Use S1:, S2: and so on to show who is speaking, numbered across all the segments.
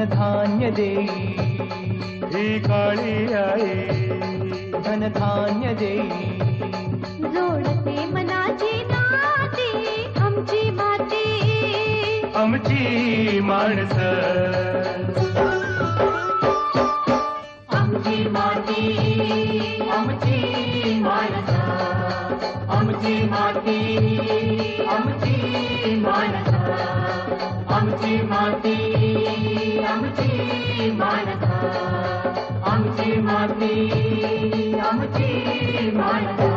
S1: धनधान्य देई
S2: ही काळी आई
S1: धनधान्य देई
S3: जोडते मनाची नाती आमची माती
S2: आमची माणसं
S1: आमची माती आमची माणसं आमची माती आमची माणसं आमची माती आमची माणसं आमची माती आमची माणसं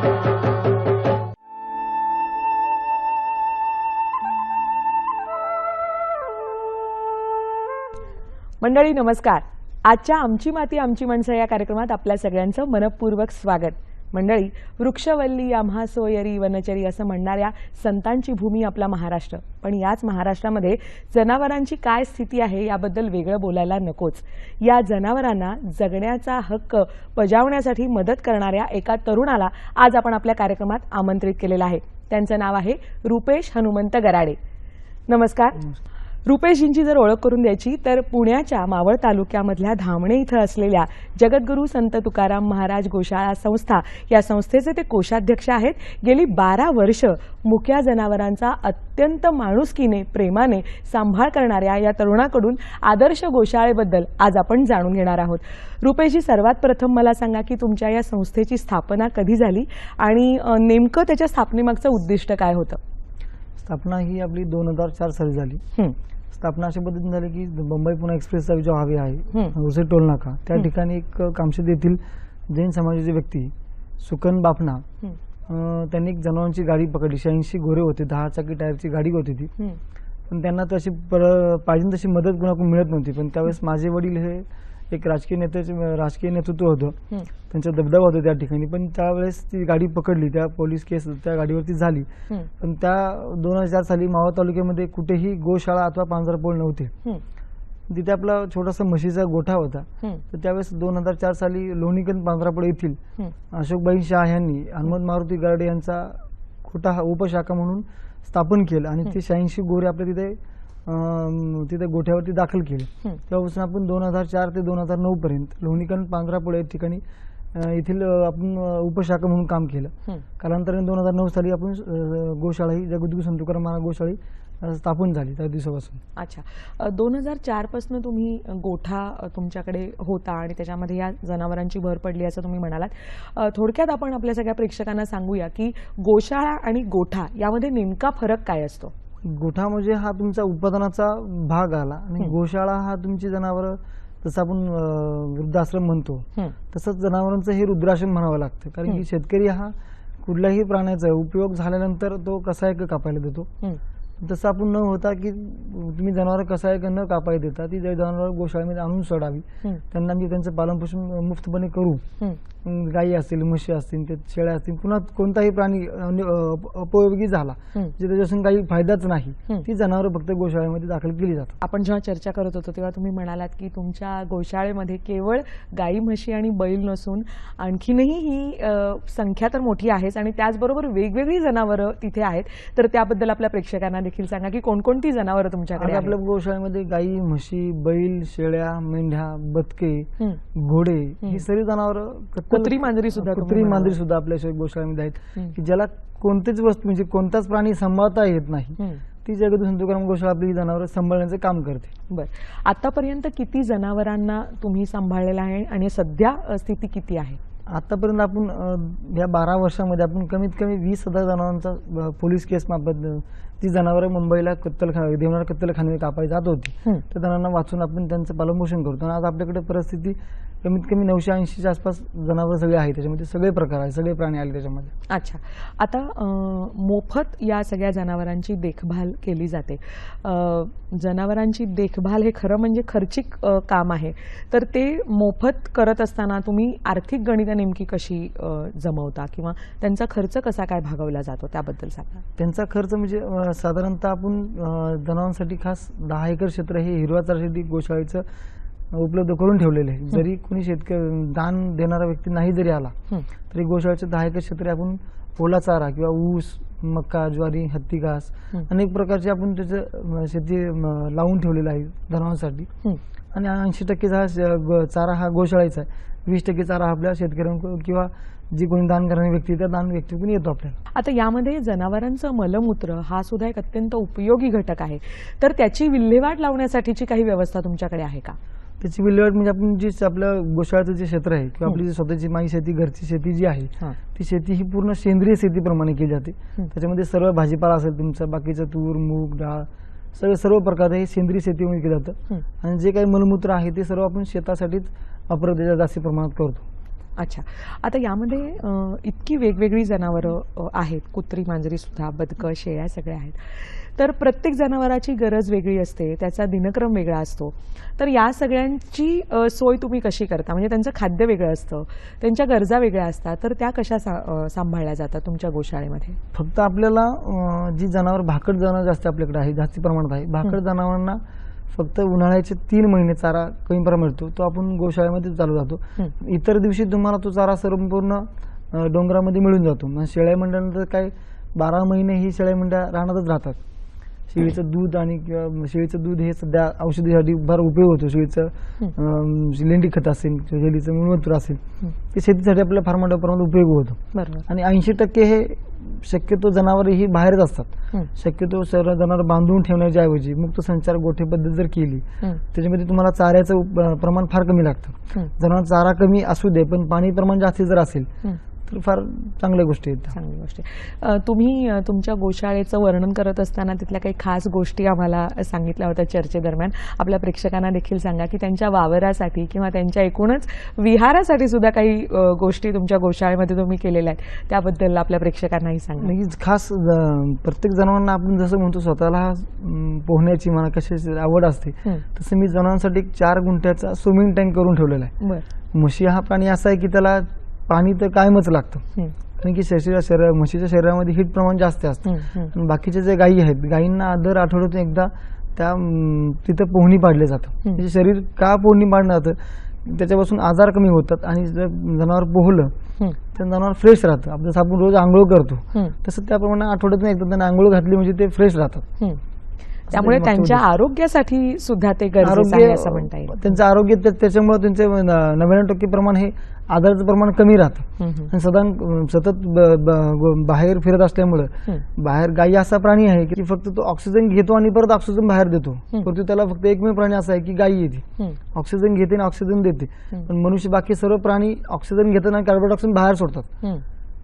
S4: मंडळी नमस्कार. आजच्या आमची माती आमची माणसं या कार्यक्रमात आपल्या सगळ्यांचं मनपूर्वक स्वागत. मंडळी, वृक्षवल्ली आम्हा सोयरी वनचरी असं म्हणणाऱ्या संतांची भूमी आपला महाराष्ट्र. पण याच महाराष्ट्रामध्ये जनावरांची काय स्थिती आहे याबद्दल वेगळं बोलायला नकोच. या जनावरांना जगण्याचा हक्क बजावण्यासाठी मदत करणाऱ्या एका तरुणाला आज आपण आपल्या कार्यक्रमात आमंत्रित केलेलं आहे. त्यांचं नाव आहे रुपेश हनुमंत गराडे. नमस्कार. रुपेशजींची जर ओळख करून द्यायची तर पुण्याच्या मावळ तालुक्यामधल्या धामणे इथं असलेल्या जगद्गुरू संत तुकाराम महाराज गोशाळा संस्था या संस्थेचे ते कोषाध्यक्ष आहेत. गेली 12 वर्ष मुक्या जनावरांचा अत्यंत माणुसकीने प्रेमाने सांभाळ करणाऱ्या या तरुणाकडून आदर्श गोशाळेबद्दल आज आपण जाणून घेणार आहोत. रुपेशजी, सर्वात प्रथम मला सांगा की तुमच्या या संस्थेची स्थापना कधी झाली आणि नेमकं त्याच्या स्थापनेमागचं उद्दिष्ट काय होतं?
S5: स्थापना ही आपली 2004 साली झाली. स्थापना अशा पद्धतीने झाली की मुंबई पुणे एक्सप्रेसचा जो हायवे आहे उसे टोल नाका त्या ठिकाणी एक कामशेत येथील जैन समाजाचे व्यक्ती सुकन बापना त्यांनी एक जनावरांची गाडी पकडली. 86 घोडे होते, 10 चाकी टायरची गाडी होती ती. पण त्यांना तशी पाहिजे तशी मदत कुणाकडून मिळत नव्हती. पण त्यावेळेस माझे वडील हे एक राजकीय नेतृत्व होतं, त्यांचा दबदबा होता त्या ठिकाणी. पण त्यावेळेस ती गाडी पकडली, त्या पोलीस केस त्या गाडीवरती झाली. पण त्या 2004 साली मावळ तालुक्यामध्ये कुठेही गोशाळा अथवा पांजरपोळ नव्हते. तिथे आपला छोटासा म्हशीचा गोठा होता. तर त्यावेळेस 2004 साली लोणीकंद पांजरापोळ येथील अशोकबाई शाह यांनी हनुमंत मारुती गराडे यांचा गोठा उपशाखा म्हणून स्थापन केलं आणि ते 86 गोरे आपल्या तिथे गोठ्यावरती दाखल केले. तेव्हापासून आपण 2004 ते 2009 पर्यंत लोणीकंद पांजरापोळ या ठिकाणी येथील आपण उपशाखा म्हणून काम केलं. कालांतराने 2009 साली आपण गोशाळा ही जगद्गुरू संत तुकाराम महाराज गोशाळी स्थापन झाली त्या दिवसापासून.
S4: अच्छा, 2004 पासून तुम्ही गोठा तुमच्याकडे होता आणि त्याच्यामध्ये या जनावरांची भर पडली असं तुम्ही म्हणालात. थोडक्यात आपण आपल्या सगळ्या प्रेक्षकांना सांगूया की गोशाळा आणि गोठा यामध्ये नेमका फरक काय असतो?
S5: गोठा म्हणजे हा तुमचा उत्पादनाचा भाग आला आणि गोशाळा हा तुमची जनावरं, जसं आपण वृद्धाश्रम म्हणतो तसंच जनावरांचं हे रुद्राश्रम म्हणावं लागतं. कारण की शेतकरी हा कुठल्याही प्राण्याचा उपयोग झाल्यानंतर तो कसायक कापायला देतो. तसं आपण न होता की तुम्ही जनावर कसायक न कापायला देता ती जनावर गोशाळेमध्ये आणून सोडावी, त्यांना मी त्यांचं पालनपोषण मुफ्तपणे करू. गायी असतील, म्हशी असतील, ते शेळ्या असतील, पुन्हा कोणताही प्राणी उपयोगी झाला जे त्याच्यापासून काही फायदाच नाही ती जनावरं फक्त गोशाळेमध्ये दाखल केली जातात.
S4: आपण जेव्हा चर्चा करत होतो तेव्हा तुम्ही म्हणालात की तुमच्या गोशाळेमध्ये केवळ गायी म्हशी आणि बैल नसून आणखीनही ही संख्या तर मोठी आहेच आणि त्याचबरोबर वेगवेगळी जनावरं तिथे आहेत. तर त्याबद्दल आपल्या प्रेक्षकांना देखील सांगा की कोणकोणती जनावरं तुमच्याकडे?
S5: आपल्या गोशाळेमध्ये गायी, म्हशी, बैल, शेळ्या, मेंढ्या, बदके, घोडे ही सर्व जनावरं,
S4: कुत्री मांजरी
S5: सुद्धा आपल्या गोशाळेमध्ये आहेत की ज्याला कोणतीच वस्तू म्हणजे कोणताच प्राणी सांभाळता येत नाही ती जगद्गुरू संत तुकाराम गोशाळा आपली जनावरं सांभाळण्याचं काम करते.
S4: बरं, आतापर्यंत किती जनावरांना तुम्ही सांभाळलेलं आहे आणि सध्या स्थिती किती आहे?
S5: आतापर्यंत आपण या 12 वर्षामध्ये आपण कमीत कमी 20,000 जनावरांचा पोलीस केस मार्फत ती जनावरं मुंबईला देवनार कत्तलखाने कापायला जात होती. त्या जनावरांना वाचून आपण त्यांचं पालनपोषण करतो. आणि आज आपल्याकडे परिस्थिती कमीत कमी 980च्या आसपास जनावर सगळे आहेत. त्याच्यामध्ये सगळे प्रकार आहेत, सगळे प्राणी आले त्याच्यामध्ये.
S4: अच्छा, आता मोफत या सगळ्या जनावरांची देखभाल केली जाते. जनावरांची देखभाल हे खरं म्हणजे खर्चिक काम आहे. तर ते मोफत करत असताना तुम्ही आर्थिक गणितं नेमकी कशी जमवता किंवा त्यांचा खर्च कसा काय भागवला जातो त्याबद्दल सांगा.
S5: त्यांचा खर्च म्हणजे साधारणतः आपण जनावरांसाठी खास 10 एकर क्षेत्र हे हिरवा चारासाठी गोशाळेचं उपलब्ध करून ठेवलेले आहे. जरी कोणी शेतकरी दान देणारा व्यक्ती नाही जरी आला तरी गोशाळेचे 10 एकर क्षेत्र आपण ओला चारा किंवा ऊस, मका, ज्वारी, हत्ती घास अनेक प्रकारचे आपण त्याचं शेती लावून ठेवलेलं आहे जनावरांसाठी. आणि 80% चारा हा गोशाळेचा आहे. 20% चारा आपल्या शेतकऱ्यांकडून किंवा जी कोणी दान करणारी व्यक्ती त्या दान व्यक्तीकडून येतो आपल्याला.
S4: आता यामध्ये जनावरांचं मलमूत्र हा सुद्धा एक अत्यंत उपयोगी घटक आहे, तर त्याची विल्हेवाट लावण्यासाठीची काही व्यवस्था तुमच्याकडे आहे का?
S5: त्याची विल्हेवाट म्हणजे आपण जी आपलं गोशाळेचं जे क्षेत्र आहे किंवा आपली जी स्वतःची माई शेती, घरची शेती जी आहे ती शेती ही पूर्ण सेंद्रिय शेतीप्रमाणे केली जाते. त्याच्यामध्ये सर्व भाजीपाला असेल तुमचा, बाकीचं तूर, मूग, डाळ सर्व प्रकारे हे सेंद्रिय शेतीमध्ये केलं जातं. आणि जे काही मलमूत्र आहे ते सर्व आपण शेतासाठीच वापरत जास्त प्रमाणात करतो.
S4: अच्छा, आता यामध्ये इतकी वेगवेगळी जनावरं आहेत, कुत्री, मांजरी सुद्धा, बदकं, शेळ्या सगळ्या आहेत, तर प्रत्येक जनावराची गरज वेगळी असते, त्याचा दिनक्रम वेगळा असतो. तर या सगळ्यांची सोय तुम्ही कशी करता? म्हणजे त्यांचं खाद्य वेगळं असतं, त्यांच्या गरजा वेगळ्या असतात, तर त्या कशा सांभाळल्या जातात तुमच्या गोशाळेमध्ये?
S5: फक्त आपल्याला जी जनावर भाकड जनावर जास्त आपल्याकडे आहे, जास्ती प्रमाणात आहे. भाकड जनावरांना फक्त उन्हाळ्याचे 3 महिने चारा कमी प्रमाणात मिळतो, तो आपण गोशाळेमध्ये चालू जातो. इतर दिवशी तुम्हाला तो चारा संपूर्ण डोंगरामध्ये मिळून जातो. शेळ्या मेंढ्यानंतर काय 12 महिने ही शेळ्या मेंढ्या रानातच राहतात. शेळीचं दूध आणि शेळीचं दूध हे सध्या औषधीसाठी फार उपयोग होतो. शेळीचं लेंडी खत असेल, शेळीचं मूळमूत्र असेल, ते शेतीसाठी आपल्याला फार मोठ्या प्रमाणात उपयोग होतो. आणि 80% हे शक्यतो जनावर ही बाहेरच असतात. शक्यतो सर्व जनावर बांधून ठेवण्याच्या ऐवजी मुक्त संचार गोठे पद्धत जर केली त्याच्यामध्ये तुम्हाला चाऱ्याचं प्रमाण फार कमी लागतं. जनावर चारा कमी असू दे पण पाणी प्रमाण जास्ती जर असेल तर फार चांगल्या गोष्टी आहेत.
S4: चांगली गोष्ट. तुम्ही तुमच्या गोशाळेचं वर्णन करत असताना तिथल्या काही खास गोष्टी आम्हाला सांगितल्या होत्या चर्चेदरम्यान. आपल्या प्रेक्षकांना देखील सांगा की त्यांच्या वावरासाठी किंवा त्यांच्या एकूणच विहारासाठी सुद्धा काही गोष्टी तुमच्या गोशाळेमध्ये तुम्ही केलेल्या आहेत, त्याबद्दल आपल्या प्रेक्षकांनाही सांगा.
S5: खास प्रत्येक जनावरांना आपण जसं म्हणतो स्वतःला पोहण्याची म्हणा कशाची आवड असते, तसं मी जनावरांसाठी 4 गुंठ्याचा स्विमिंग टँक करून ठेवलेला आहे. म्हशी हा प्राणी असा आहे की त्याला पाणी तर कायमच लागतं, कारण की म्हशीच्या शरीरामध्ये हीट प्रमाण जास्त असतं. बाकीचे जे गायी आहेत, गायींना दर आठवड्यातून एकदा तिथं पोहणी पाडले जातं. म्हणजे शरीर का पोहणी पाडलं जातं, त्याच्यापासून आजार कमी होतात. आणि जर जनावर पोहलं तर जनावर फ्रेश राहतं. आपलं जसं आपण रोज आंघोळ करतो तसं त्याप्रमाणे आठवड्यातून एकदा त्यांना आंघोळ घातली म्हणजे ते फ्रेश राहतात.
S4: त्यामुळे त्यांच्या आरोग्यासाठी सुद्धा ते गरजेचं आहे असं म्हणता येईल.
S5: त्यांचं आरोग्य त्याच्यामुळे त्यांचे 99% प्रमाण हे आजाराचं प्रमाण कमी राहतं. आणि सतत बाहेर फिरत असल्यामुळे बाहेर गायी असा प्राणी आहे की फक्त तो ऑक्सिजन घेतो आणि परत ऑक्सिजन बाहेर देतो. परंतु त्याला फक्त एकमेव प्राणी असा आहे की गायी येते, ऑक्सिजन घेते आणि ऑक्सिजन देते. पण मनुष्य बाकी सर्व प्राणी ऑक्सिजन घेतात आणि कार्बन डायऑक्साईड बाहेर सोडतात.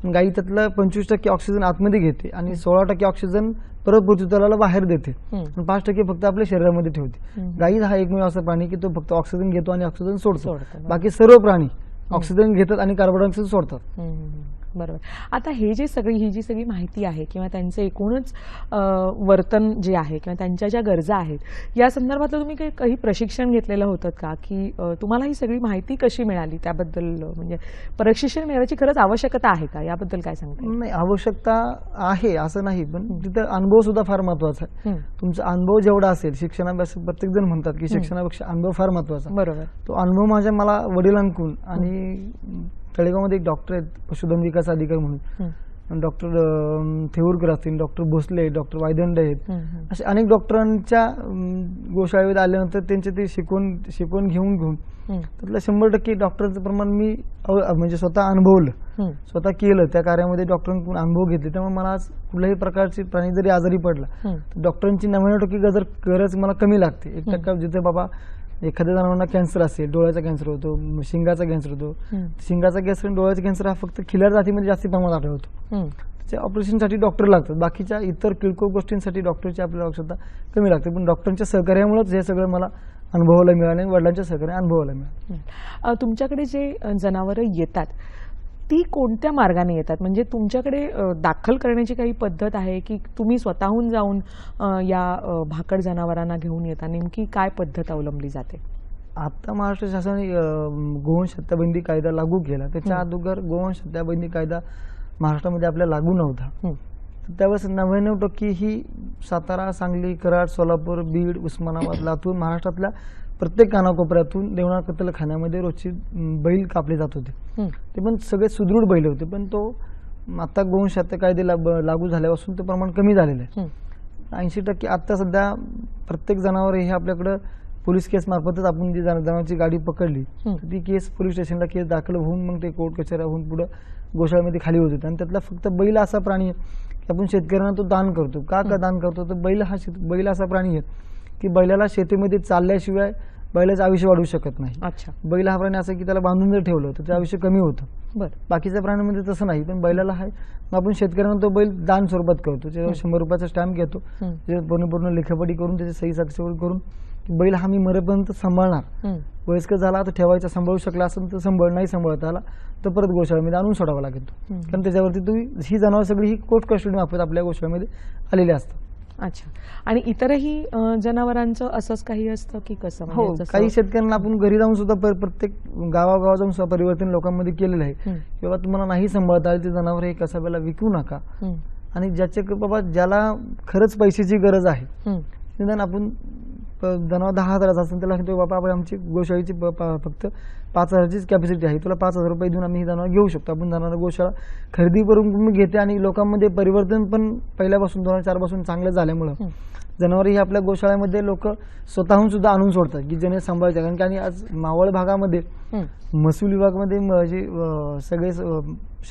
S5: गायी त्यातलं 25% ऑक्सिजन आतमध्ये घेते आणि 16% ऑक्सिजन परत पृथ्वीतलाला बाहेर देते आणि 5% फक्त आपल्या शरीरामध्ये ठेवते. गायी हा एकमेव असा प्राणी की तो फक्त ऑक्सिजन घेतो आणि ऑक्सिजन सोडतो. बाकी सर्व प्राणी ऑक्सिजन घेतात आणि कार्बन डायऑक्साईड सोडतात.
S4: बरोबर. आता ही जी सगळी माहिती आहे किंवा त्यांचं एकूणच वर्तन जे आहे किंवा त्यांच्या ज्या गरजा आहेत, या संदर्भातलं तुम्ही काही प्रशिक्षण घेतलेलं होतं का, की तुम्हाला ही सगळी माहिती कशी मिळाली त्याबद्दल, म्हणजे प्रशिक्षण मिळायची खरंच आवश्यकता आहे का, याबद्दल काय सांगता?
S5: नाही, आवश्यकता आहे असं नाही, पण तिथं अनुभव सुद्धा फार महत्वाचा आहे. तुमचा अनुभव जेवढा असेल, शिक्षणापेक्षा प्रत्येक जण म्हणतात की शिक्षणापेक्षा अनुभव फार महत्वाचा.
S4: बरोबर.
S5: तो अनुभव मला वडिलांकडून आणि तळेगावमध्ये एक डॉक्टर आहेत, पशुधन विकास अधिकारी म्हणून, डॉक्टर थेऊरकर असतील, डॉक्टर भोसले, डॉक्टर वायदंड आहेत, असे अनेक डॉक्टरांच्या गोशाळेमध्ये आल्यानंतर त्यांचे ते शिकवण घेऊन त्यातलं 100% डॉक्टरचं प्रमाण मी म्हणजे स्वतः अनुभवलं, स्वतः केलं. त्या कार्यामध्ये डॉक्टरांकडून अनुभव घेतले. त्यामुळे मला आज कुठल्याही प्रकारची प्राणी जरी आजारी पडला तर डॉक्टरांची 99% गरज मला कमी लागते. 1% जिथे बाबा एखाद्या जनावरांना कॅन्सर असेल, डोळ्याचा कॅन्सर होतो, शिंगाचा कॅन्सर होतो. शिंगाचा कॅन्सर आणि डोळ्याचा कॅन्सर हा फक्त खिलार जातीमध्ये जास्त प्रमाणात आढळतो. त्याच्या ऑपरेशनसाठी डॉक्टर लागतात. बाकीच्या इतर किरकोळ गोष्टींसाठी डॉक्टरची आपल्याला आवश्यकता कमी लागते. पण डॉक्टरांच्या सहकार्यामुळेच हे सगळं मला अनुभवायला मिळालं आणि वडिलांच्या सहकार्याने अनुभवायला मिळालं.
S4: तुमच्याकडे जे जनावरं येतात ती कोणत्या मार्गाने येतात, म्हणजे तुमच्याकडे दाखल करण्याची काही पद्धत आहे की तुम्ही स्वतःहून जाऊन या भाकड जनावरांना घेऊन येता, नेमकी काय पद्धत अवलंबली जाते?
S5: आता महाराष्ट्र शासनाने गोवंश हत्याबंदी कायदा लागू केला. त्याच्या अगोदर गोवंश हत्याबंदी कायदा महाराष्ट्रामध्ये आपल्याला लागू नव्हता. त्यावेळेस 99% ही सातारा, सांगली, कराड, सोलापूर, बीड, उस्मानाबाद, लातूर महाराष्ट्रातल्या प्रत्येक कानाकोपऱ्यातून देवनार कत्तलखान्यामध्ये रोजची बैल कापले जात होते. ते पण सगळे सुदृढ बैल होते, पण तो आता गोवंश कायदे लागू झाल्यापासून ते प्रमाण कमी झालेलं आहे. 80% आता सध्या प्रत्येक जनावर हे आपल्याकडं पोलीस केस मार्फतच आपण जी जनावरांची गाडी पकडली तर ती केस पोलीस स्टेशनला केस दाखल होऊन मग ते कोर्ट कचेऱ्या होऊन पुढे गोशाळेमध्ये खाली होत होते. आणि त्यातला फक्त बैल असा प्राणी आहे की आपण शेतकऱ्यांना तो दान करतो. का दान करतो तर बैल असा प्राणी आहे की बैलाला शेतीमध्ये चालल्याशिवाय बैलाचं आयुष्य वाढू शकत नाही.
S4: अच्छा.
S5: बैल हा प्राणी असं की त्याला बांधून जर ठेवलं तर ते आयुष्य कमी होतं.
S4: बरं.
S5: बाकीच्या प्राण्यांमध्ये तसं नाही, पण बैलाला आहे. मग आपण शेतकऱ्यांना तो बैल दान स्वरूपात करतो. त्याच्यावर 100 रुपयाचा स्टॅम्प घेतो, पूर्ण लेखापडी करून त्याची सही साक्षर करून बैल हा मी मरेपर्यंत सांभाळणार. वयस्कर झाला तर ठेवायचा, सांभाळू शकला असेल तर सांभाळ, नाही सांभाळता आला तर परत गोशाळेमध्ये आणून सोडावा लागेल. कारण त्याच्यावरती तुम्ही ही जनावर सगळी ही कोर्ट कस्टडी मार्फत आपल्या गोशाळेमध्ये आलेली असतात.
S4: अच्छा. आणि इतरही जनावरांचं असंच काही असतं की कसं?
S5: हो, काही शेतकऱ्यांना आपण घरी जाऊन सुद्धा प्रत्येक गावागावा जाऊन सुद्धा परिवर्तन लोकांमध्ये केलेलं आहे. किंवा तुम्हाला नाही सांभाळता आले ते जनावर हे कसाब्याला विकू नका. आणि ज्याचे बाबा ज्याला खरंच पैशाची गरज आहे, निदान आपण जनावर 10,000 असेल त्याला सांगतो बाबा आपण आमची गोशाळेची फक्त 5,000चीच कॅपॅसिटी आहे, तुला 5,000 रुपये देऊन आम्ही ही जनावर घेऊ शकतो. आपण जनावर गोशाळा खरेदी करून घेते. आणि लोकांमध्ये परिवर्तन पण पहिल्यापासून 2004 पासून चांगलं झाल्यामुळं जनावर ही आपल्या गोशाळेमध्ये लोक स्वतःहून सुद्धा आणून सोडतात की ज्याने सांभाळायचं. कारण की आणि आज मावळ भागामध्ये महसूल विभागामध्ये सगळे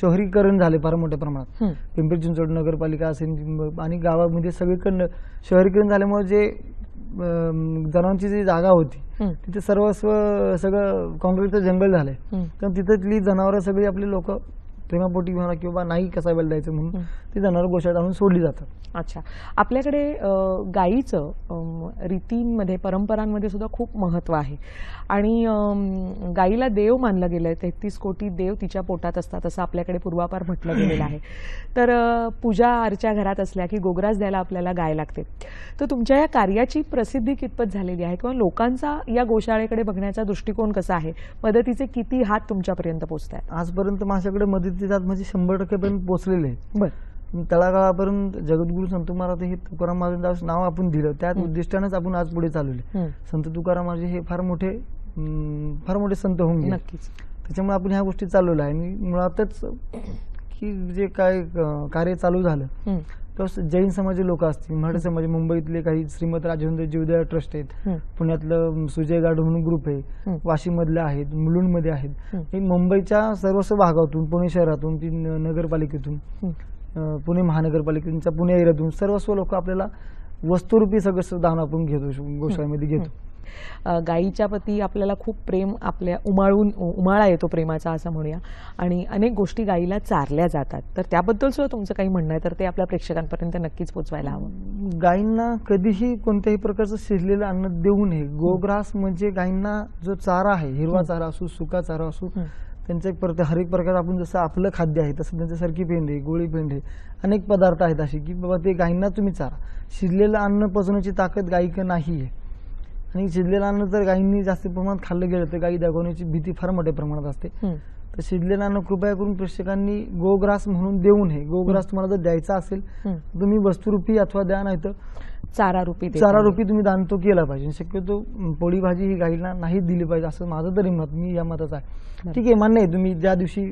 S5: शहरीकरण झाले फार मोठ्या प्रमाणात. पिंपरी चिंचवड नगरपालिका असेल आणि गावामध्ये सगळीकडनं शहरीकरण झाल्यामुळे जे जनावरांची जी जागा होती तिथे सगळं काँक्रीटचं जंगल झालंय. तर तिथली जनावरं सगळी आपली लोक प्रेमापोटी म्हणा किंवा नाही कसाब्याला द्यायचं म्हणून ती जनावरं गोशाळेत आणून सोडली जातात.
S4: अच्छा. आपल्याकडे गायीचं रीतींमध्ये परंपरांमध्ये सुद्धा खूप महत्त्व आहे. आणि गायीला देव मानलं गेलंय. 33 कोटी देव तिच्या पोटात असतात असं आपल्याकडे पूर्वापार म्हटलं गेलेलं आहे. तर पूजा अर्चा घरात असल्या की गोग्रास द्यायला आपल्याला गाय लागते. तर तुमच्या या कार्याची प्रसिद्धी कितपत झालेली आहे किंवा लोकांचा या गोशाळेकडे बघण्याचा दृष्टिकोन कसा आहे? मदतीचे किती हात तुमच्यापर्यंत पोहोचत आहेत?
S5: आजपर्यंत माझ्याकडे मदतीचे हात म्हणजे 100% पर्यंत पोहोचलेले आहेत.
S4: बरं.
S5: तळागाळापर्यंत जगद्गुरू संत महाराज हे तुकाराम महाराजांचं नाव आपण दिलं, त्याच उद्दिष्टानेच आपण आज पुढे चालवले. संत तुकाराम महाराज हे फार मोठे संत होऊन गेले.
S4: नक्कीच.
S5: त्याच्यामुळे आपण ह्या गोष्टी चालवल्या. आणि मुळातच की जे काय कार्य चालू झालं तर जैन समाजाचे लोक असतील, मराठी समाज, मुंबईतले काही श्रीमंत राजेंद्र जीवदया ट्रस्ट आहेत, पुण्यातलं सुजय गार्ड म्हणून ग्रुप आहे, वाशीमधले आहेत, मुलुंडमध्ये आहेत. हे मुंबईच्या सर्वस्व भागातून, पुणे शहरातून, नगरपालिकेतून, पुणे महानगरपालिकेच्या पुणे एरियातून सर्वस्व लोक आपल्याला वस्तुरूपी सगळं दान आपण घेतो, गोशाळेमध्ये घेतो.
S4: गायीच्या प्रती आपल्याला खूप प्रेम आपल्या उमाळा येतो प्रेमाचा असं म्हणूया. आणि अनेक गोष्टी गायीला चारल्या जातात. तर त्याबद्दल सुद्धा तुमचं काही म्हणणं आहे तर ते आपल्या प्रेक्षकांपर्यंत नक्कीच पोहोचवायला हवं.
S5: गायींना कधीही कोणत्याही प्रकारचं शिजलेलं अन्न देऊ नये. गोग्रास म्हणजे गायींना जो चारा आहे, हिरवा चारा असो, सुका चारा असो, त्यांच्या हर एक प्रकार आपण जसं आपलं खाद्य आहे तसं त्यांच्यासारखी पेंढे, गोळी पेंढे, अनेक पदार्थ आहेत असे की बाबा ते गायींना तुम्ही चारा. शिजलेलं अन्न पचवण्याची ताकद गायीकडे नाही आहे. आणि शिजलेलं अन्न जर गायींनी जास्त प्रमाणात खाल्लं गेलं तर गायी दाखवण्याची भीती फार मोठ्या प्रमाणात असते. तर शिजलेलं अन्न कृपया करून प्रेक्षकांनी गोग्रास म्हणून देऊ नये. गोग्रास तुम्हाला जर द्यायचा असेल तुम्ही वस्तुरूपी अथवा द्या, नाही तर चारा रूपी तुम्ही दान तो केला पाहिजे. शक्यतो पोळी भाजी ही गायीला नाही दिली पाहिजे असं माझं तरी मत. मी या मताचं आहे. ठीक आहे, मान्य आहे तुम्ही ज्या दिवशी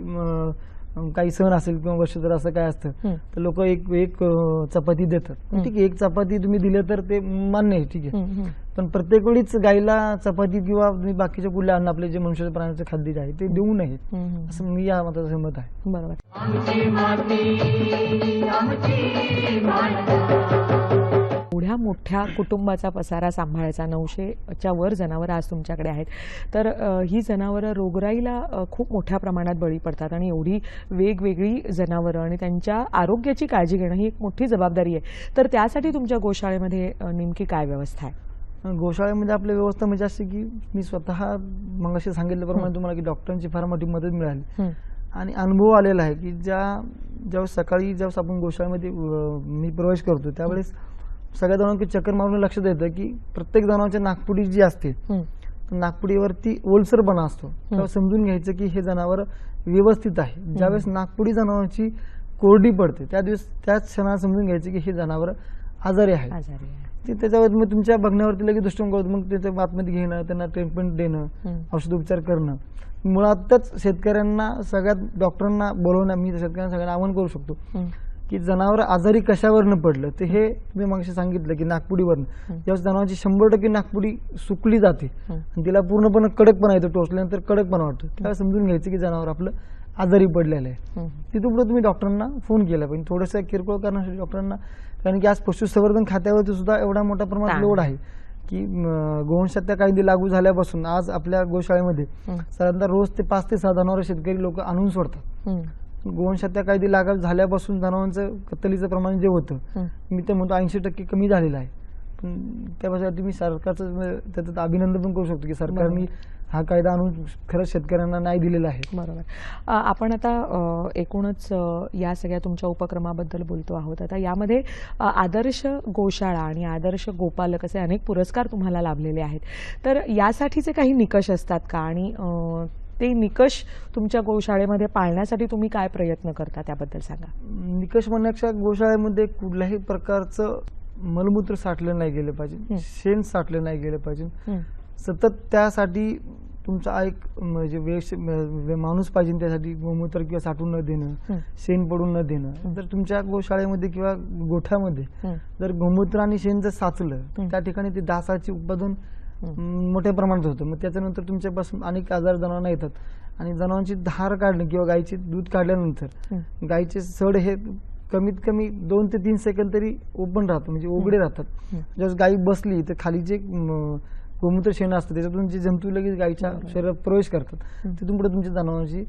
S5: काही सण असेल किंवा वर्ष जर असं काय असतं तर लोक एक चपाती देतात. ठीक आहे, एक चपाती तुम्ही दिले तर ते मान्य आहे, ठीक आहे. पण प्रत्येक वेळीच गायीला चपाती किंवा बाकीच्या कुठल्या अन्न आपले जे मनुष्य प्राण्याचे खाद्य जे आहे ते देऊ नये असं मी या मताचं सहमत आहे.
S4: बरोबर.
S1: आमची माती आमची माती.
S4: एवढ्या मोठ्या कुटुंबाचा पसारा सांभाळायचा, 900च्या वर जनावरं आज तुमच्याकडे आहेत. तर ही जनावरं रोगराईला खूप मोठ्या प्रमाणात बळी पडतात. आणि एवढी वेगवेगळी जनावरं आणि त्यांच्या आरोग्याची काळजी घेणं ही एक मोठी जबाबदारी आहे. तर त्यासाठी तुमच्या गोशाळेमध्ये नेमकी काय व्यवस्था आहे?
S5: गोशाळेमध्ये आपली व्यवस्था म्हणजे अशी की मी स्वतः मगाशी सांगितल्याप्रमाणे तुम्हाला की डॉक्टरांची फार मोठी मदत मिळाली. आणि अनुभव आलेला आहे की ज्यावेळेस सकाळी ज्यावेळेस आपण गोशाळेमध्ये मी प्रवेश करतो त्यावेळेस सगळ्या जणांना चक्कर मारून लक्षात येतं की प्रत्येक जनावरांच्या नागपुडी जी असते नागपुडीवरती ओलसरपणा असतो. तेव्हा समजून घ्यायचं की हे जनावर व्यवस्थित आहे. ज्यावेळेस नागपुडी जनावरांची कोरडी पडते त्याच क्षणाला समजून घ्यायचं की हे जनावर आजारी आहे. ते त्याच्यावर मग तुमच्या बघण्यावरती लगेच दृष्टिकोन करतो, मग त्याच्या आतमध्ये घेणं, त्यांना ट्रीटमेंट देणं, औषधोपचार करणं. मुळातच शेतकऱ्यांना सगळ्यात डॉक्टरांना बोलवणं, मी शेतकऱ्यांना सगळ्यांना आवाहन करू शकतो की जनावर आजारी कशावरनं पडलं, तर हे मी मागशी सांगितलं की नागपुडीवरनं. जेव्हा जनावरांची 100% नागपुडी सुकली जाते आणि तिला पूर्णपणे कडकपणा येतो, टोचल्यानंतर कडकपणा वाटतो, त्याला समजून घ्यायचं की जनावर आपलं आजारी पडलेलं आहे. तिथून पुढे तुम्ही डॉक्टरांना फोन केला पाहिजे, थोडंसं किरकोळ करण्यासाठी डॉक्टरांना. कारण की आज पशुसंवर्धन खात्यावरती सुद्धा एवढा मोठा प्रमाणात लोड आहे की गोवंशहत्या कायदे लागू झाल्यापासून आज आपल्या गोशाळेमध्ये साधारणतः रोज ते 5 ते 6 जनावर शेतकरी लोक आणून सोडतात. गोवंशहत्या कायदे लागू झाल्यापासून जनावरांचं कत्तलीचं प्रमाण जे होतं, मी तर म्हणतो 80% कमी झालेलं आहे. पण त्यापासून तुम्ही सरकारचं त्याचं अभिनंदन पण करू शकतो की सरकारने हा कायदा आणून खरंच शेतकऱ्यांना न्याय दिलेला आहे.
S4: बरोबर. आपण आता एकूणच या सगळ्या तुमच्या उपक्रमाबद्दल बोलतो आहोत. आता यामध्ये आदर्श गोशाळा आणि आदर्श गोपालक असे अनेक पुरस्कार तुम्हाला लाभलेले आहेत. तर यासाठीचे काही निकष असतात का, आणि ते निकष तुमच्या गोशाळेमध्ये पाळण्यासाठी तुम्ही काय प्रयत्न करता त्याबद्दल सांगा.
S5: निकष म्हणण्यापेक्षा गोशाळेमध्ये कुठल्याही प्रकारचं मलमूत्र साठलं नाही गेलं पाहिजे, शेण साठलं नाही गेलं पाहिजे. सतत त्यासाठी तुमचा एक म्हणजे माणूस पाहिजे, त्यासाठी गोमूत्र किंवा साठवून न देणं, शेण पडून न देणं. जर तुमच्या गोशाळेमध्ये किंवा गोठ्यामध्ये जर गोमूत्र आणि शेण जर साचलं तर त्या ठिकाणी ते डासाचे उत्पादन मोठ्या प्रमाणात होतं. मग त्याच्यानंतर तुमच्यापासून अनेक आजार जनावरांना येतात. आणि जनावरांची धार काढणे किंवा गायीचे दूध काढल्यानंतर गायीचे सड हे कमीत कमी 2 ते 3 सेकंद तरी ओपन राहतं, म्हणजे उघडे राहतात. जर गायी बसली तर खाली जे गोमूत्र शेण असतं त्याच्यातून जे जंतू लगेच गायीच्या शरीरात प्रवेश करतात, तिथून पुढे तुमच्या जनावरांची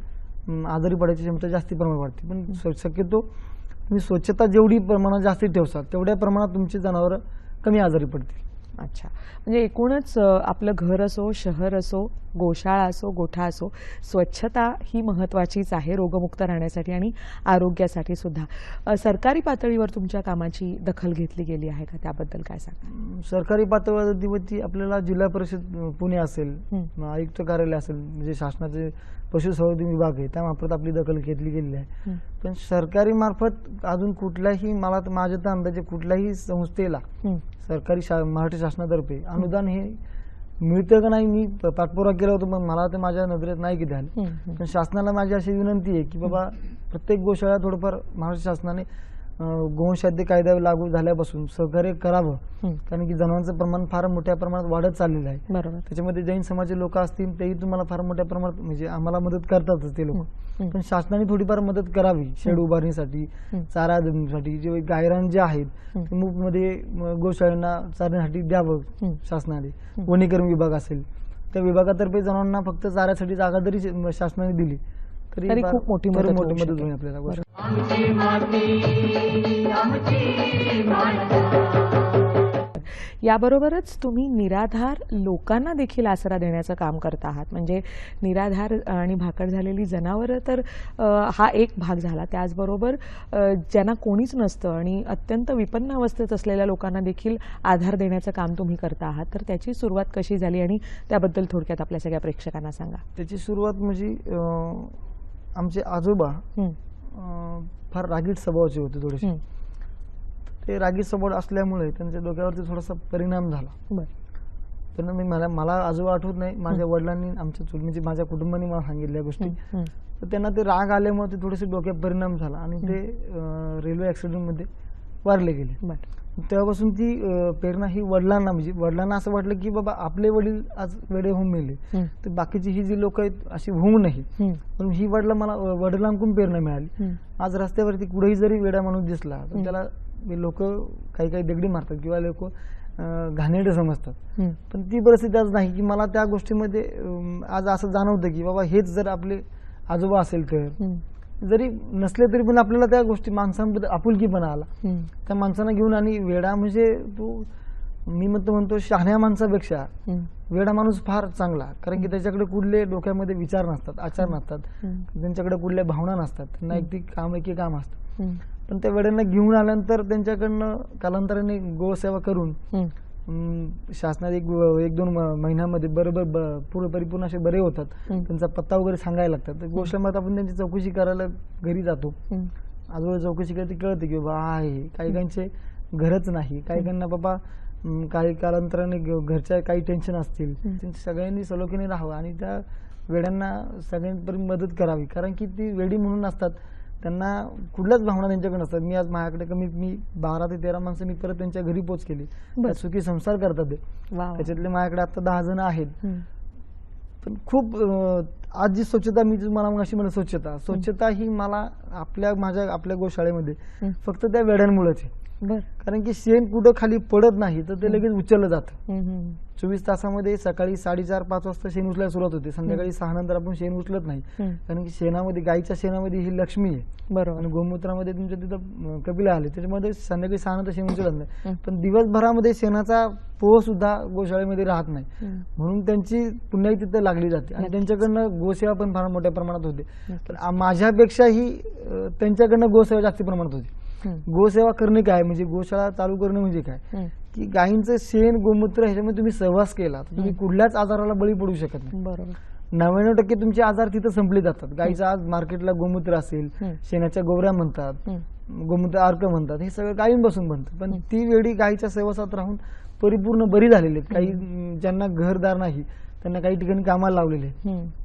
S5: आजारी पडायची क्षमता जास्ती प्रमाणात वाढते. पण शक्यतो तुम्ही स्वच्छता जेवढी प्रमाणात जास्ती ठेवसाल तेवढ्या प्रमाणात तुमची जनावरं कमी आजारी पडतील.
S4: अच्छा, म्हणजे एकूणच आपलं घर असो, शहर असो, गोशाळा असो, गोठा असो, स्वच्छता ही महत्त्वाचीच आहे रोगमुक्त राहण्यासाठी आणि आरोग्यासाठी सुद्धा. सरकारी पातळीवर तुमच्या कामाची दखल घेतली गेली आहे का, त्याबद्दल काय सांगा.
S5: सरकारी पातळीवरती आपल्याला जिल्हा परिषद पुणे असेल, आयुक्त कार्यालय असेल, म्हणजे शासनाचे पशुसंवर्धन विभाग आहे त्यामार्फत आपली दखल घेतली गेलेली आहे. पण सरकारी मार्फत अजून कुठल्याही, मला तर माझ्या तर अंदाजे कुठल्याही संस्थेला सरकारी महाराष्ट्र शासनातर्फे अनुदान हे मिळतं का नाही, मी पाठपुरावा केला होता पण मला तर माझ्या नजरेत नाही की द्याल. पण शासनाला माझी अशी विनंती आहे की बाबा प्रत्येक गोशाळा थोडंफार महाराष्ट्र शासनाने गोवंशहत्या कायदा लागू झाल्यापासून सहकार्य करावं. कारण की जनावरांचं प्रमाण फार मोठ्या प्रमाणात वाढत चाललेलं आहे.
S4: बरोबर.
S5: त्याच्यामध्ये जैन समाजाचे लोक असतील तेही तुम्हाला फार मोठ्या प्रमाणात म्हणजे आम्हाला मदत करतातच ते लोक. पण शासनाने थोडीफार मदत करावी शेड उभारणीसाठी, चारा देण्यासाठी. जे गायरान जे आहेत ते मुफ्तमध्ये गोशाळांना चारण्यासाठी द्यावं शासनाने. वनीकरण विभाग असेल त्या विभागातर्फे जनावरांना फक्त चाऱ्यासाठी जागा जरी शासनाने दिली तरी
S4: खूप मोठी
S5: मदत होईल आपल्याला.
S1: आमची माती आमची माणसं.
S4: याबरोबरच तुम्ही निराधार लोकांना देखील आसरा देण्याचं काम करत आहात. म्हणजे निराधार आणि भाकड झालेली जनावरं तर हा एक भाग झाला, त्याचबरोबर ज्यांना कोणीच नसतं आणि अत्यंत विपन्न अवस्थेत असलेल्या लोकांना देखील आधार देण्याचं काम तुम्ही करता आहात. तर त्याची सुरुवात कशी झाली आणि त्याबद्दल थोडक्यात आपल्या सगळ्या प्रेक्षकांना सांगा.
S5: त्याची सुरुवात म्हणजे आमचे आजोबा फार रागीट स्वभावाचे होते थोडेसे. ते रागीट स्वभाव असल्यामुळे त्यांच्या डोक्यावरती थोडासा परिणाम झाला. पण मला आजोबा आठवत नाही, माझ्या वडिलांनी म्हणजे माझ्या कुटुंबाने मला सांगितल्या गोष्टी. तर त्यांना ते राग आल्यामुळे ते थोडेसे डोक्यात परिणाम झाला आणि ते रेल्वे ऍक्सिडेंटमध्ये वारले गेले. तेव्हापासून ती प्रेरणा ही वडिलांना असं वाटलं की बाबा आपले वडील आज वेडे होऊन मेले तर बाकीची ही जी लोक आहेत अशी होऊ नये, म्हणून ही मला वडिलांकडून प्रेरणा मिळाली. आज रस्त्यावरती कुठेही जरी वेडा माणूस दिसला तर त्याला लोक काही दगडी मारतात किंवा लोक घाणेरडे समजतात. पण ती परिस्थिती आज नाही की मला त्या गोष्टीमध्ये आज असं जाणवतं की बाबा हेच जर आपले आजोबा असेल तर जरी नसले तरी पण आपल्याला त्या गोष्टी माणसांबद्दल आपुलकीपणा आला. त्या माणसांना घेऊन आणि वेडा म्हणजे तो मी म्हणतो शहाण्या माणसापेक्षा वेडा माणूस फार चांगला. कारण की त्याच्याकडे कुठले डोक्यामध्ये विचार नसतात, आचार नसतात, त्यांच्याकडे कुठल्या भावना नसतात, त्यांना एक काम असतं. पण त्या वेड्यांना घेऊन आल्यानंतर त्यांच्याकडनं कालांतराने गोसेवा करून शासनात 1-2 महिन्यामध्ये बरोबर परिपूर्ण असे बरे होतात. त्यांचा पत्ता वगैरे सांगायला लागतात. गोशाळेत आपण त्यांची चौकशी करायला घरी जातो. आजोबा चौकशी करते, कळते की बाबा आहे काही काहींचे घरच नाही, काही काहींना बाबा काही कालांतराने घरच्या काही टेन्शन असतील त्यांची सगळ्यांनी सलोख्याने राहावं आणि त्या वेड्यांना सगळ्यांपर्यंत मदत करावी, कारण की ती वेडी म्हणून असतात, त्यांना कुठल्याच भावना त्यांच्याकडे नसतात. मी आज माझ्याकडे कमीत कमी 12 ते 13 माणसं मी परत त्यांच्या घरी पोच केली, त्या सुखी संसार करतात ते. त्याच्यातले माझ्याकडे आता 10 जण आहेत. पण खूप आज जी स्वच्छता मी मला मग अशी म्हणत स्वच्छता ही मला आपल्या गोशाळेमध्ये फक्त त्या वेड्यांमुळेच आहे. कारण की शेण कुठं खाली पडत नाही तर ते लगेच उचललं जातं. 24 तासामध्ये सकाळी 4:30-5 वाजता शेण उचलायला सुरुवात होते, संध्याकाळी 6 नंतर आपण शेण उचलत नाही. कारण की शेणामध्ये, गाईच्या शेणामध्ये ही लक्ष्मी आहे. बरोबर. आणि गोमूत्रामध्ये तुमच्या तिथं कपिला आले, त्याच्यामध्ये संध्याकाळी 6 नंतर शेण उचलत नाही. पण दिवसभरामध्ये शेणाचा पोह सुद्धा गोशाळेमध्ये राहत नाही, म्हणून त्यांची पुण्याही तिथं लागली जाते आणि त्यांच्याकडनं गोसेवा पण फार मोठ्या प्रमाणात होते. पण माझ्यापेक्षाही त्यांच्याकडनं गोसेवा जास्त प्रमाणात होती. गोसेवा करणे काय म्हणजे, गोशाळा चालू करणे म्हणजे काय की गायींचं शेण गोमूत्र ह्याच्यामध्ये तुम्ही सहवास केला तर तुम्ही कुठल्याच आजाराला बळी पडू शकत नाही. बरोबर. 99% तुमचे आजार तिथं संपले जातात. गायीचं आज मार्केटला गोमूत्र असेल, शेणाच्या गोवऱ्या म्हणतात, गोमूत्र अर्क म्हणतात, हे सगळं गायींपासून बनतं. पण ती वेळी गायीच्या सहवासात राहून परिपूर्ण बरी झालेली आहेत. काही ज्यांना घरदार नाही त्यांना काही ठिकाणी कामाला लावलेले.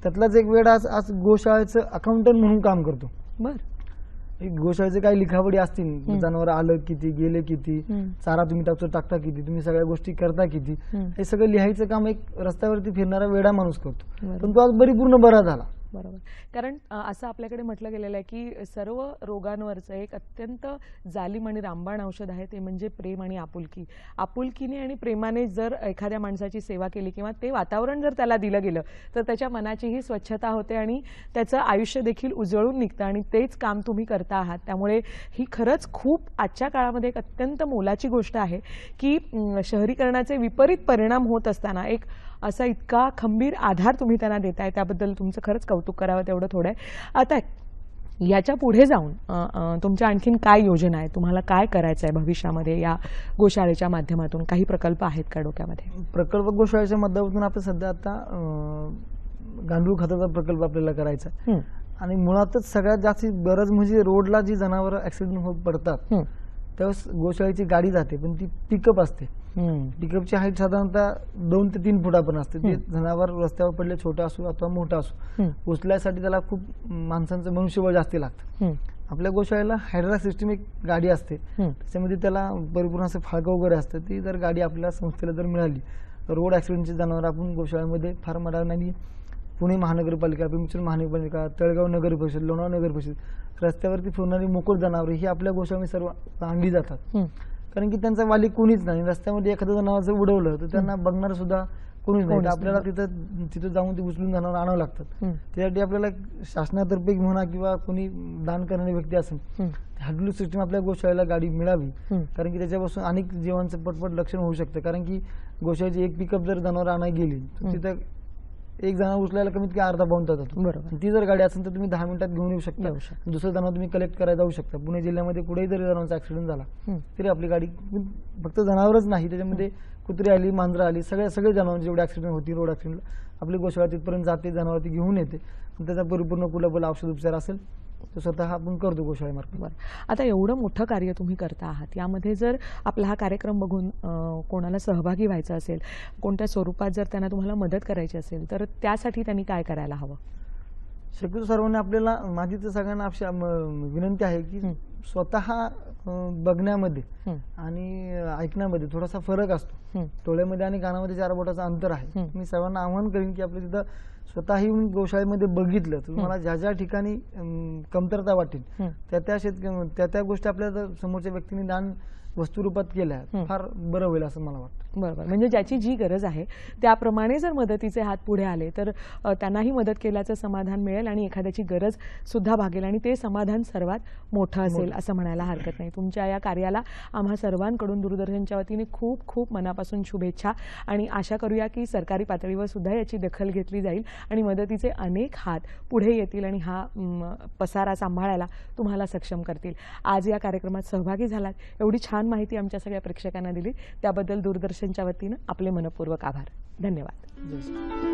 S5: त्यातलाच एक वेळ आज गोशाळेचं अकाउंटंट म्हणून काम करतो. गोशाळेचे काही लिखावडी असतील, जनावर आलं किती, गेले किती, चारा तुम्ही टाकता किती, तुम्ही सगळ्या गोष्टी करता किती, हे सगळं लिहायचं काम एक रस्त्यावरती फिरणारा वेडा माणूस करतो. पण तो आज परिपूर्ण बरा झाला.
S4: बरोबर. कारण असं आपल्याकडे म्हटलं गेलेलं आहे की सर्व रोगांवरचं एक अत्यंत जालिम आणि रामबाण औषध आहे, ते म्हणजे प्रेम आणि आपुलकी. आपुलकीने आणि प्रेमाने जर एखाद्या माणसाची सेवा केली किंवा ते वातावरण जर त्याला दिलं गेलं तर त्याच्या मनाचीही स्वच्छता होते आणि त्याचं आयुष्य देखील उजळून निघतं आणि तेच काम तुम्ही करता आहात. त्यामुळे ही खरंच खूप आजच्या काळामध्ये एक अत्यंत मोलाची गोष्ट आहे की शहरीकरणाचे विपरीत परिणाम होत असताना एक असा इतका खंबीर आधार तुम्ही त्यांना देताय, त्याबद्दल तुमचं खरंच कौतुक करावं तेवढं थोडं आहे. आता याच्या पुढे जाऊन तुमच्या आणखीन काय योजना आहे, तुम्हाला काय करायचं आहे भविष्यामध्ये या गोशाळेच्या माध्यमातून? काही प्रकल्प आहेत का डोक्यामध्ये?
S5: प्रकल्प गोशाळेच्या माध्यमातून आपण सध्या आता गांडूळ खताचा प्रकल्प आपल्याला करायचा आहे. आणि मुळातच सगळ्यात जास्त गरज म्हणजे रोडला जी जनावर ऍक्सिडेंट होत पडतात त्यावेळेस गोशाळेची गाडी जाते, पण ती पिकअप असते. पिकअपची हाईट साधारणतः 2 ते 3 फुटापर्यंत असते. ते जनावर रस्त्यावर पडले, छोटा असो अथवा मोठा असो, उचलायसाठी त्याला खूप माणसांचं मनुष्यबळ जास्त लागतं. आपल्या गोशाळेला हायड्रा सिस्टीम एक गाडी असते, त्याच्यामध्ये त्याला परिपूर्ण असं फाळकं वगैरे असतं. ती जर गाडी आपल्या संस्थेला जर मिळाली तर रोड ऍक्सिडेंटचे जनावर आपण गोशाळेमध्ये फार मराठी पुणे महानगरपालिका, पिंपरी महानगरपालिका, तळेगाव नगर परिषद, लोणावळा नगर परिषद रस्त्यावरती फिरणारी मोकळ जनावरे ही आपल्या गोशाळेमध्ये सर्व आणली जातात. कारण की त्यांचा वाली कोणीच नाही. रस्त्यामध्ये एखादं जनावर जर उडवलं तर त्यांना बघणार सुद्धा कोणीच नाही. आपल्याला तिथं जाऊन ते उचलून जनावर आणावं लागतात. त्यासाठी आपल्याला शासनातर्फे म्हणा किंवा कोणी दान करणारी व्यक्ती असेल, हायड्रो सिस्टीम आपल्या गोशाळेला गाडी मिळावी. कारण की त्याच्यापासून अनेक जीवांचं पटपट लक्षण होऊ शकतं. कारण की गोशाळेची एक पिकअप जर जनावर आणायला गेली तर तिथं एक जनावर उचलायला कमीत कमी अर्धा पाऊण तास जातो. बरोबर. ती जर गाडी असेल तर तुम्ही 10 मिनिटात घेऊन येऊ शकता. दुसरं जनावर तुम्ही कलेक्ट करायला जाऊ शकता. पुणे जिल्ह्यामध्ये कुठेही जरी जनावरांचा ऍक्सिडेंट झाला तरी आपली गाडी फक्त जनावरच नाही, त्याच्यामध्ये कुत्री आली, मांजरं आली, सगळे जनावर जेवढे ऍक्सिडेंट होती रोड ऍक्सिडेंटला आपली गोशाळा तिथपर्यंत जाते, जनावर ती घेऊन येते. त्याचा परिपूर्ण कुठला औषध उपचार असेल तो स्वतः आपण करतो गोशाळेमार्फत.
S4: आता एवढं मोठं कार्य तुम्ही करता आहात, यामध्ये जर आपला हा कार्यक्रम बघून कोणाला सहभागी व्हायचं असेल, कोणत्या स्वरूपात जर त्यांना तुम्हाला मदत करायची असेल तर त्यासाठी त्यांनी काय करायला हवं?
S5: शक्यतो सर्वांनी आपल्याला, माझी तर सगळ्यांना विनंती आहे की स्वतः बघण्यामध्ये आणि ऐकण्यामध्ये थोडासा फरक असतो. डोळ्यामध्ये आणि कानामध्ये 4 बोटाचं अंतर आहे. मी सर्वांना आवाहन करीन की आपल्या तिथं स्वतः येऊन गोशाळेमध्ये बघितलं तर तुम्हाला ज्या ज्या ठिकाणी कमतरता वाटेल त्या गोष्टी आपल्या समोरच्या व्यक्तीने दान वस्तुरूपात केल्या फार बरं होईल असं मला वाटतं.
S4: बरोबर. म्हणजे ज्याची जी गरज आहे त्याप्रमाणे जर मदतीचे हात पुढे आले तर त्यांनाही मदत केल्याचं समाधान मिळेल आणि एखाद्याची गरज सुद्धा भागेल आणि ते समाधान सर्वात मोठं असेल असं म्हणायला हरकत नाही. तुमच्या या कार्याला आम्हा सर्वांकडून दूरदर्शनच्या वतीने खूप खूप मनापासून शुभेच्छा आणि आशा करूया की सरकारी पातळीवर सुद्धा याची दखल घेतली जाईल आणि मदतीचे अनेक हात पुढे येतील आणि हा पसारा सांभाळायला तुम्हाला सक्षम करतील. आज या कार्यक्रमात सहभागी झालात, एवढी छान माहिती आमच्या सगळ्या प्रेक्षकांना दिली त्याबद्दल दूरदर्शनच्या वतीनं आपले मनपूर्वक आभार. धन्यवाद.